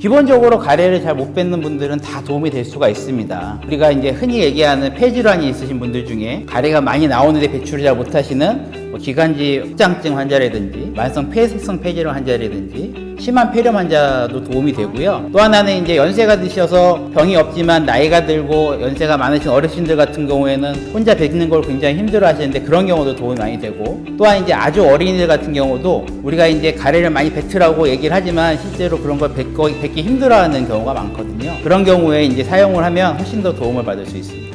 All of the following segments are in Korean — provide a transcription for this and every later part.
기본적으로 가래를 잘 못 뱉는 분들은 다 도움이 될 수가 있습니다. 우리가 이제 흔히 얘기하는 폐질환이 있으신 분들 중에 가래가 많이 나오는데 배출을 잘 못하시는 기관지 확장증 환자라든지 만성 폐쇄성 폐질환 환자라든지 심한 폐렴 환자도 도움이 되고요. 또 하나는 이제 연세가 드셔서 병이 없지만 나이가 들고 연세가 많으신 어르신들 같은 경우에는 혼자 뱉는 걸 굉장히 힘들어 하시는데 그런 경우도 도움이 많이 되고, 또한 이제 아주 어린이들 같은 경우도 우리가 이제 가래를 많이 뱉으라고 얘기를 하지만 실제로 그런 걸 뱉기 힘들어하는 경우가 많거든요. 그런 경우에 이제 사용을 하면 훨씬 더 도움을 받을 수 있습니다.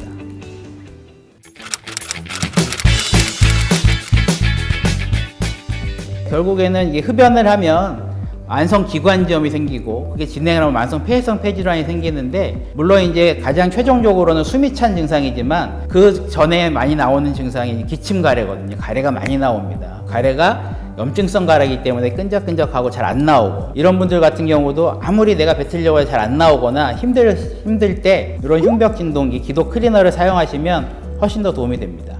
결국에는 이게 흡연을 하면 만성 기관지염이 생기고 그게 진행을 하면 만성 폐쇄성 폐질환이 생기는데, 물론 이제 가장 최종적으로는 숨이 찬 증상이지만 그 전에 많이 나오는 증상이 기침 가래거든요. 가래가 많이 나옵니다. 가래가 염증성 가래이기 때문에 끈적끈적하고 잘 안 나오고, 이런 분들 같은 경우도 아무리 내가 뱉으려고 해도 잘 안 나오거나 힘들 때 이런 흉벽 진동기 기도 클리너를 사용하시면 훨씬 더 도움이 됩니다.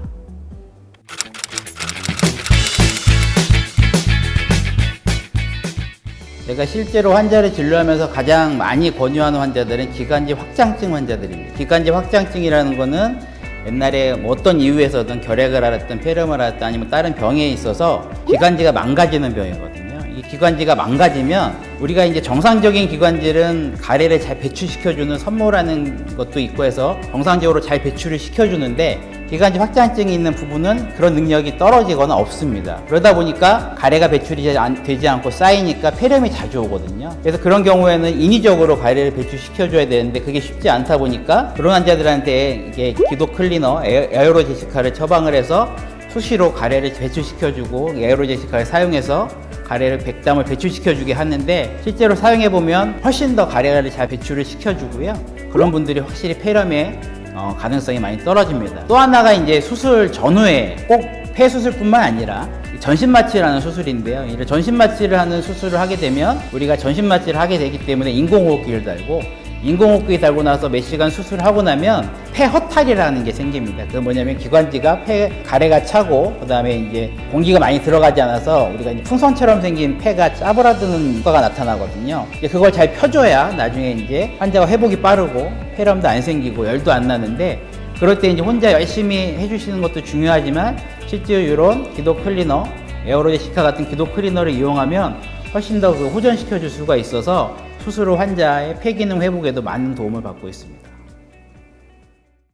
제가 실제로 환자를 진료하면서 가장 많이 권유하는 환자들은 기관지 확장증 환자들입니다. 기관지 확장증이라는 거는 옛날에 뭐 어떤 이유에서든 결핵을 앓았든 폐렴을 앓았든 아니면 다른 병에 있어서 기관지가 망가지는 병이거든요. 이 기관지가 망가지면 우리가 이제 정상적인 기관지는 가래를 잘 배출시켜주는 섬모라는 것도 있고 해서 정상적으로 잘 배출을 시켜주는데, 기관지 확장증이 있는 부분은 그런 능력이 떨어지거나 없습니다. 그러다 보니까 가래가 배출이 되지 않고 쌓이니까 폐렴이 자주 오거든요. 그래서 그런 경우에는 인위적으로 가래를 배출시켜줘야 되는데 그게 쉽지 않다 보니까 그런 환자들한테 이게 기도 클리너, 에어로제시카를 처방을 해서 수시로 가래를 배출시켜주고 에어로제시카를 사용해서 가래를 백담을 배출시켜주게 하는데, 실제로 사용해보면 훨씬 더 가래를 잘 배출을 시켜주고요. 그런 분들이 확실히 폐렴에 가능성이 많이 떨어집니다. 또 하나가 이제 수술 전후에 꼭 폐수술뿐만 아니라 전신마취라는 수술인데요. 이런 전신마취를 하는 수술을 하게 되면 우리가 전신마취를 하게 되기 때문에 인공호흡기를 달고, 인공호흡기 달고 나서 몇 시간 수술하고 나면 폐허탈이라는 게 생깁니다. 그건 뭐냐면 기관지가 가래가 차고 그 다음에 이제 공기가 많이 들어가지 않아서 우리가 이제 풍선처럼 생긴 폐가 짜부라드는 효과가 나타나거든요. 그걸 잘 펴줘야 나중에 이제 환자가 회복이 빠르고 폐렴도 안 생기고 열도 안 나는데, 그럴 때 이제 혼자 열심히 해주시는 것도 중요하지만 실제로 이런 기도 클리너, 에어로제시카 같은 기도 클리너를 이용하면 훨씬 더 호전시켜 줄 수가 있어서 수술 후 환자의 폐기능 회복에도 많은 도움을 받고 있습니다.